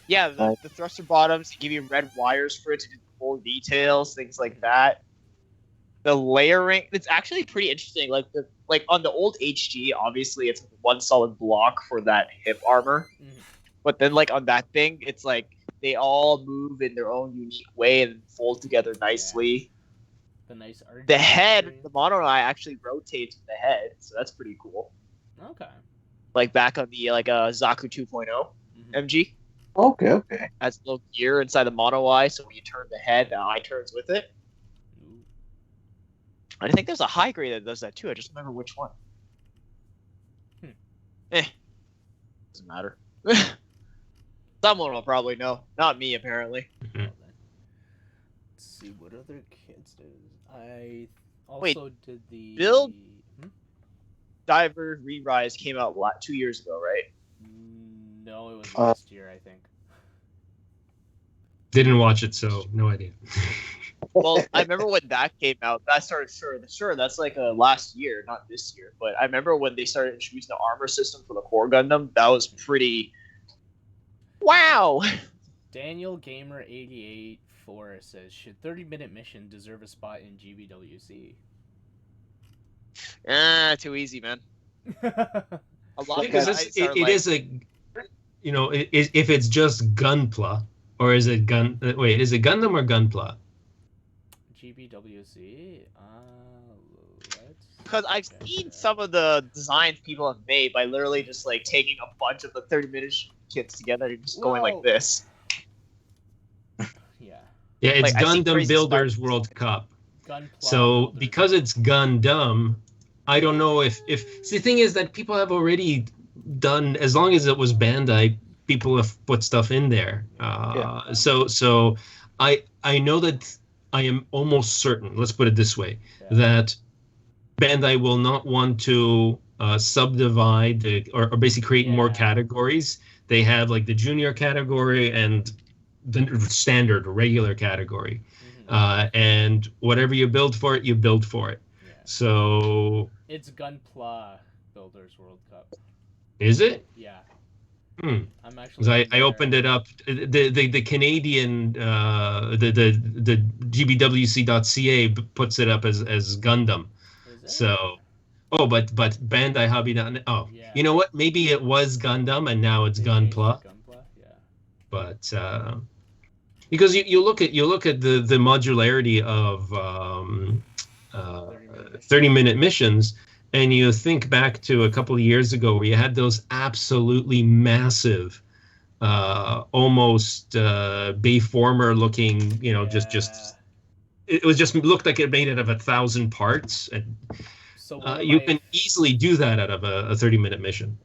Yeah, the thruster bottoms give you red wires for it to do full details, things like that. The layering, it's actually pretty interesting. Like on the old HG, obviously it's one solid block for that hip armor. Mhm. But then like on that thing, it's like they all move in their own unique way and fold together nicely. The nice RGB. The head, the Modelize actually rotates with the head, so that's pretty cool. Okay. Like back on the Zaku 2.0 Mhm. MG, Okay. has a little gear inside the Modelize, so when you turn the head, the eye turns with it. Ooh. I think there's a high grade that does that too. I just remember which one. Doesn't matter. Someone will probably know. Not me, apparently. Well, then. Let's see what other kits did. I also did the build- Hmm? Diver Re-Rise came out 2 years ago, right? No, it was last year, I think. Didn't watch it, so no idea. Well, I remember when that came out. That started sure. That's like last year, not this year. But I remember when they started introducing the armor system for the core Gundam. That was pretty. Wow. Daniel Gamer 88 says, should 30-minute mission deserve a spot in GBWC? Too easy, man. A lot of Because guys it are like, is a, if it's just Gunpla or is it is it Gundam or Gunpla? GBWC? Let's because I've seen some of the designs people have made by literally just like taking a bunch of the 30-minute kits together and just going Whoa. like this. Yeah. Yeah, it's Like, I see Gundam crazy Builders stuff. World Cup. Gunpla So builders. because it's Gundam, I don't know if see, the thing is that people have already done, as long as it was Bandai, people have put stuff in there. So I know that I am almost certain, let's put it this way, that Bandai will not want to subdivide or basically create more categories. They have like the junior category and the standard regular category. And whatever you build for it, you build for it. Yeah. So It's Gunpla Builders World Cup. is it? Yeah. Hmm. I'm actually. 'Cause I opened it up. The Canadian the GBWC.ca puts it up as Gundam. Is it? So, but Bandai Hobby. Yeah. You know what? Maybe it was Gundam and now it's They changed Gunpla. to Gunpla, yeah. But because you look at the modularity of 30-minute missions, and you think back to a couple of years ago where you had those absolutely massive, almost Bayformer looking, just it was just looked like it made it of 1,000 parts. And So you can easily do that out of a 30-minute mission.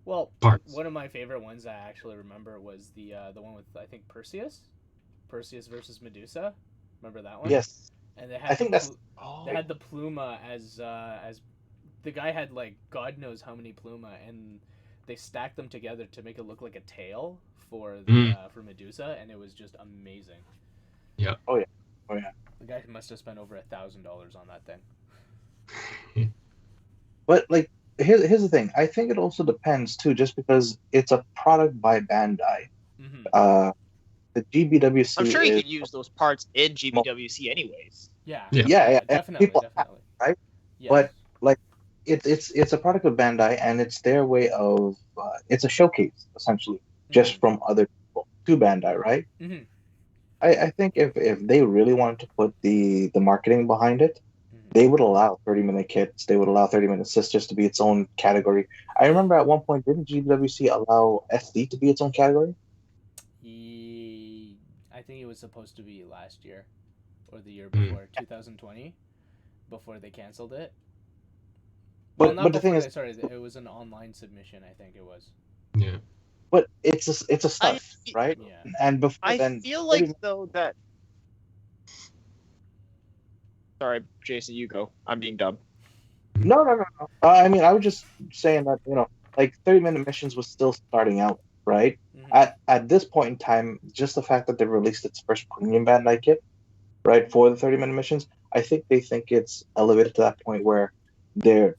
Well, Parts. one of my favorite ones I actually remember was the one with, I think, Perseus versus Medusa. Remember that one? Yes. And they had I think that's. they had the Pluma as the guy had like God knows how many Pluma, and they stacked them together to make it look like a tail for for Medusa, and it was just amazing. Yeah. Oh yeah. The guy must have spent over $1,000 on that thing. But like, here's the thing. I think it also depends too, just because it's a product by Bandai. Mm-hmm. The GBWC. I'm sure you could use those parts in GBWC anyways. Yeah. Yeah. Definitely. People have, right? Yes. But like, it's a product of Bandai, and it's their way of it's a showcase essentially, just from other people to Bandai, right? Mm-hmm. I think if they really wanted to put the marketing behind it, they would allow 30-minute kits. They would allow 30-minute sisters to be its own category. I remember at one point, didn't GWC allow SD to be its own category? I think it was supposed to be last year or the year Mm. before, 2020, before they canceled it. But Well, not but the thing before is, they started. It was an online submission, I think it was. Yeah. but it's a stuff, right? Yeah. And before I then, feel 30 like though that. Sorry, Jason, you go. I'm being dumb. No. I mean, I was just saying that, like 30-minute missions was still starting out, right? Mhm. At this point in time, just the fact that they released its first premium Bandai kit, right, for the 30-minute missions, I think they think it's elevated to that point where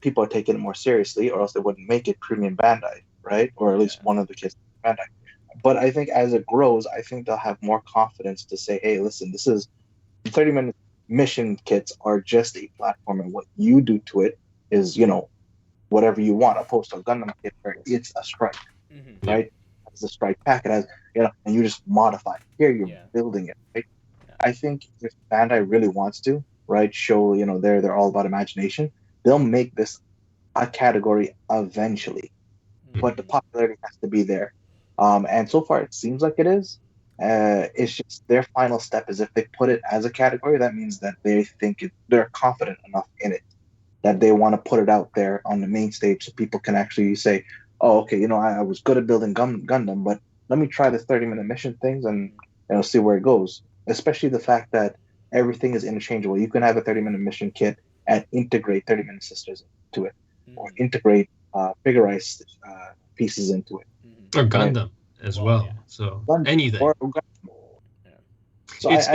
people are taking it more seriously, or else they wouldn't make it premium Bandai, right? Or at least Yeah. one of the kits Bandai. But I think as it grows, I think they'll have more confidence to say, hey, listen, this is 30-minute mission kits are just a platform, and what you do to it is, whatever you want, opposed to a Gundam kit where it's a strike, Mhm. right? It's a strike pack, it has, and you just modify it. Here you're Yeah. building it, right? Yeah. I think if Bandai really wants to, right, show, they're all about imagination, they'll make this a category eventually. But the Mhm. popularity has to be there. And so far it seems like it is. It's just their final step is if they put it as a category, that means that they think they're confident enough in it that they want to put it out there on the main stage so people can actually say, oh, okay, I was good at building Gundam, but let me try the 30-minute mission things and see where it goes. Especially the fact that everything is interchangeable. You can have a 30-minute mission kit and integrate 30-minute sisters into it, or Mhm. integrate figurized pieces into it. Mhm. Or Right. Gundam as Well, well. yeah. So Gundam anything. Yeah. So It's I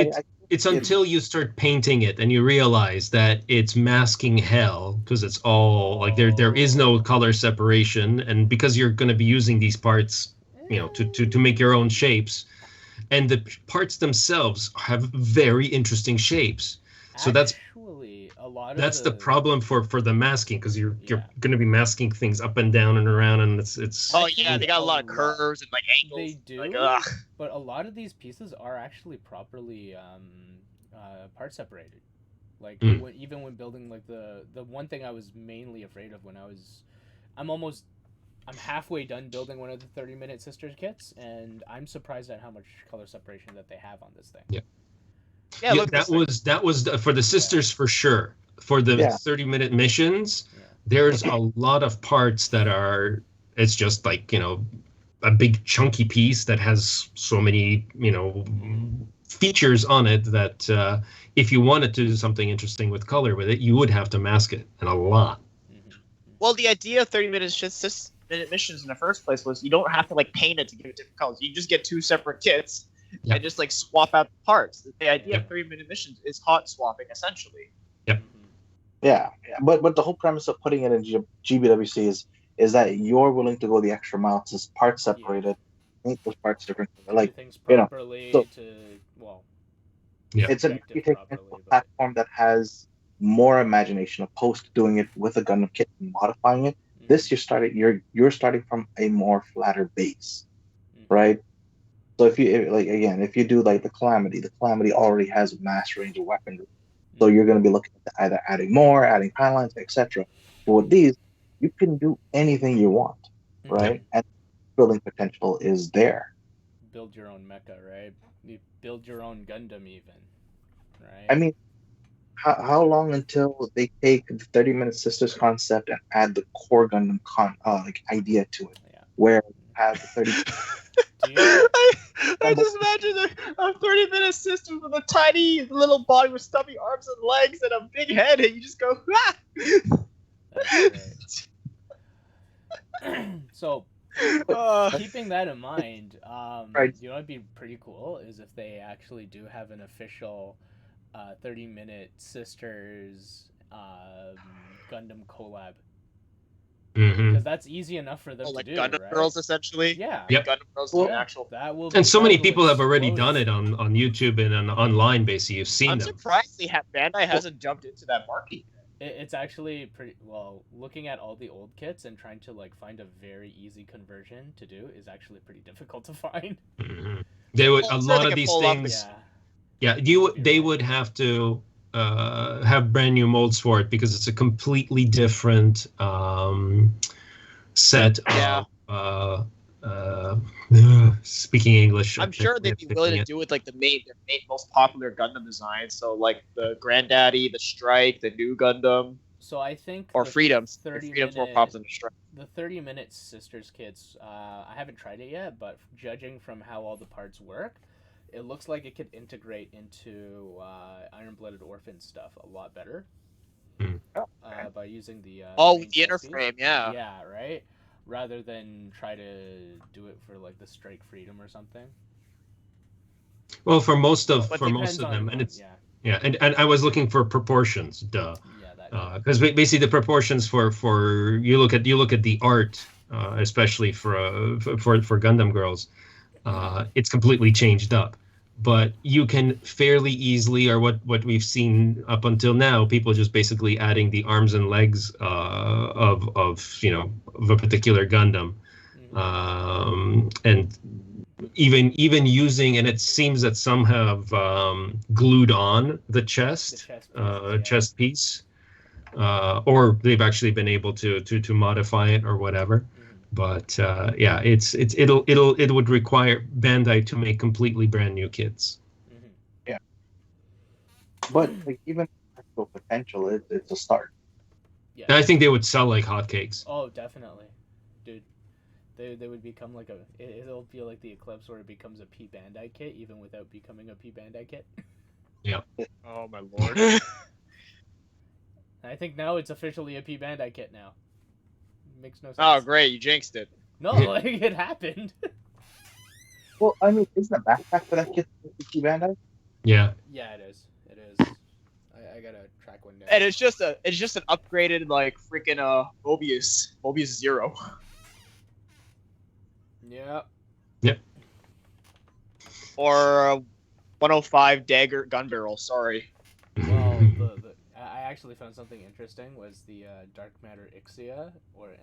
it's it, until you start painting it and you realize that it's masking hell because it's all like there is no color separation, and because you're going to be using these parts, to make your own shapes, and the parts themselves have very interesting shapes. So Actually, a lot of that's the problem for the masking, because you're Yeah. going to be masking things up and down and around, and it's Oh yeah, they Actually, got a a lot of lot. curves and like They angles. do, Like, ugh. but a lot of these pieces are actually properly part separated. Like Mm. even when building, like the one thing I was mainly afraid of when I'm halfway done building one of the 30-minute sisters kits, and I'm surprised at how much color separation that they have on this thing. Yeah. Yeah, look at that this thing. was for the sisters for sure. For the Yeah. 30-minute missions, Yeah. there's a lot of parts that are, it's just like, a big chunky piece that has so many, features on it that if you wanted to do something interesting with color with it, you would have to mask it, and a lot. Mm-hmm. Well, the idea of 30-minute missions in the first place was you don't have to like paint it to give it different colors. You just get two separate kits Yep. and just like swap out the parts. The idea Yep. of 30-minute missions is hot swapping essentially. Yeah. But the whole premise of putting it in GBWC is that you're willing to go the extra mile to part separated, make those parts different. Like, Everything's properly so Yeah. it's an objective you take it to a properly, but platform that has more imagination opposed to doing it with a Gundam kit and modifying it. This you're starting from a more flatter base, right? So if you do like the Calamity already has a mass range of weaponry. So you're going to be looking at either adding more, adding panelines, etc. But with these, you can do anything you want, right? And building potential is there. build your own mecha, right? You build your own Gundam, even, right? I mean, how long until they take the 30-minute sisters concept and add the core Gundam idea to it, Yeah. where you have the 30. I just imagine a 30-minute system with a tiny little body with stubby arms and legs and a big head, and you just go, ah! That's right. So, Uh, keeping that in Right. mind, what'd be pretty cool is if they actually do have an official 30-minute sisters Gundam collab. Mm-hmm. Because that's easy enough for them to like do, Gundam right? Girls, essentially. Yeah. Yep. Gundam Girls Well, do an actual. That will. And so many that will people have already explode. done it on YouTube and on online basically. You've seen I'm them. surprised Bandai hasn't jumped into that market. It's actually pretty well. Looking at all the old kits and trying to like find a very easy conversion to do is actually pretty difficult to find. Mm-hmm. They would Well, a I'm sure lot they of can these pull off things. Yeah. Yeah, they would have to have brand new molds for it because it's a completely different set of speaking English. I'm sure they'd be willing to do with like their main most popular Gundam designs. So like the Granddaddy, the Strike, the new Gundam. So I think or Freedoms. 30 Freedoms more popular than Strike. The 30-minute Sisters kits, I haven't tried it yet, but judging from how all the parts work, it looks like it could integrate into Iron-Blooded Orphan stuff a lot better. By using the with the inner frame, yeah. Yeah, right? Rather than try to do it for like the Strike Freedom or something. Well, for most of them, and it's and I was looking for proportions, duh. Because basically the proportions for you look at the art, especially for Gundam Girls, it's completely changed up. But you can fairly easily, or what we've seen up until now, people just basically adding the arms and legs of a particular Gundam, and even using, and it seems that some have glued on the chest piece. Or they've actually been able to modify it or whatever, but it would require Bandai to make completely brand new kits. Yeah, but like even actual potential, it's a start. Yeah, and I think they would sell like hotcakes. Oh, definitely, dude. They would become like it'll feel like the Eclipse, where it becomes a P Bandai kit even without becoming a P Bandai kit. Yeah. Oh my lord. I think now it's officially a P Bandai kit now. Makes no sense. Oh, great. You jinxed it. No, like, it happened. Well, I mean, isn't the backpack for that kit P Bandai? Yeah. Yeah, it is. It is. I gotta track one down. And it's just an upgraded like freaking Mobius Zero. Yeah. Yep. Or 105 dagger gun barrel. Sorry. Well, I actually found something interesting was the Dark Matter Ixia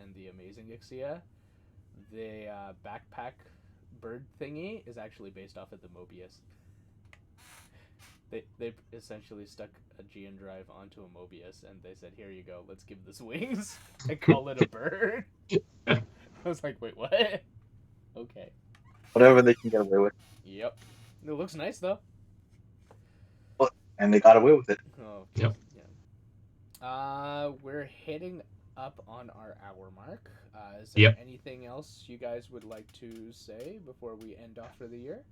and the Amazing Ixia. The backpack bird thingy is actually based off of the Mobius. They essentially stuck a GN drive onto a Mobius and they said, "Here you go, let's give this wings and call it a bird." I was like, "Wait, what?" Okay. Whatever they can get away with. Yep. It looks nice though. Well, and they got away with it. Oh. Yep. Yeah. We're hitting up on our hour mark. Is there anything else you guys would like to say before we end off for the year?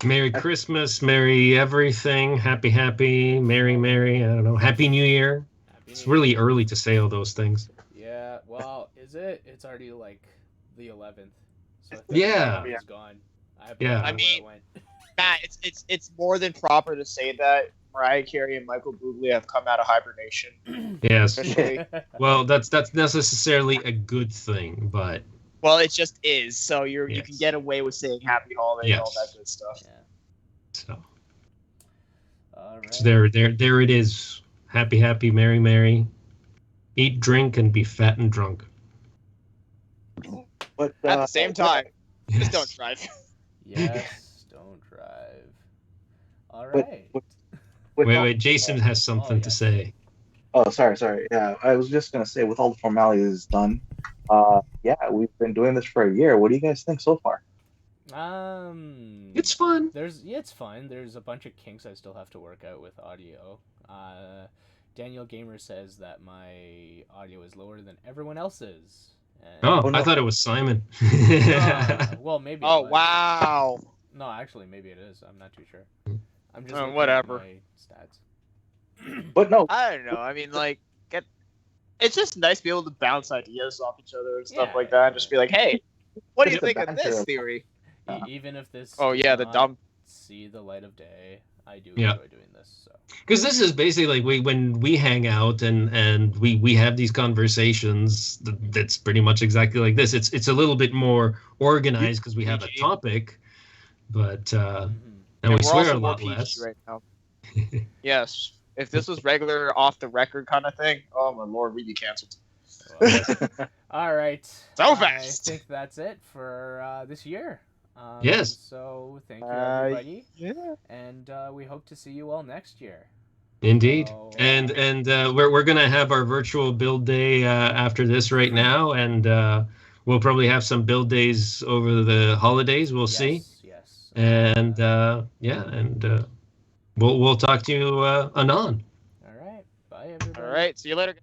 Merry Christmas, Merry everything, Happy, Merry, I don't know, Happy New Year. It's really early to say all those things. Yeah, well, is it? It's already like the 11th. So it's gone. I mean, Matt, it's more than proper to say that Mariah Carey and Michael Bublé have come out of hibernation. Yes. Well, that's necessarily a good thing, but well, it just is. So you can get away with saying Happy Holiday and all that good stuff. Yeah. So. All right. So there it is. Happy, Merry. Eat, drink, and be fat and drunk. But at the same time, just don't drive. Yes, don't drive. All right. Wait. Jason has something to say. Oh, sorry. Yeah, I was just gonna say, with all the formalities done, we've been doing this for a year. What do you guys think so far? It's fun. It's fun. There's a bunch of kinks I still have to work out with audio. Daniel Gamer says that my audio is lower than everyone else's. And I thought it was Simon. Well, maybe. Oh, wow. No, actually, maybe it is. I'm not too sure. I'm just looking whatever. at my stats. But no, I don't know. I mean, like, it's just nice to be able to bounce ideas off each other and stuff like that, and just be like, "Hey, what do you think of this theory?" Even if this the dumb see the light of day, I do enjoy doing this. So. Because this is basically like when we hang out and we have these conversations. That's pretty much exactly like this. It's a little bit more organized because we have a topic, but and we swear a lot less. Right now. Yes, if this was regular off the record kind of thing, oh my lord, we'd be canceled. All right. So fast. I think that's it for this year. Yes. So thank you, everybody. Yeah. And we hope to see you all next year. Indeed. So, And we're gonna have our virtual build day after this right now, and we'll probably have some build days over the holidays. We'll see. Yes. And we'll talk to you anon. All right. Bye, everybody. All right. See you later.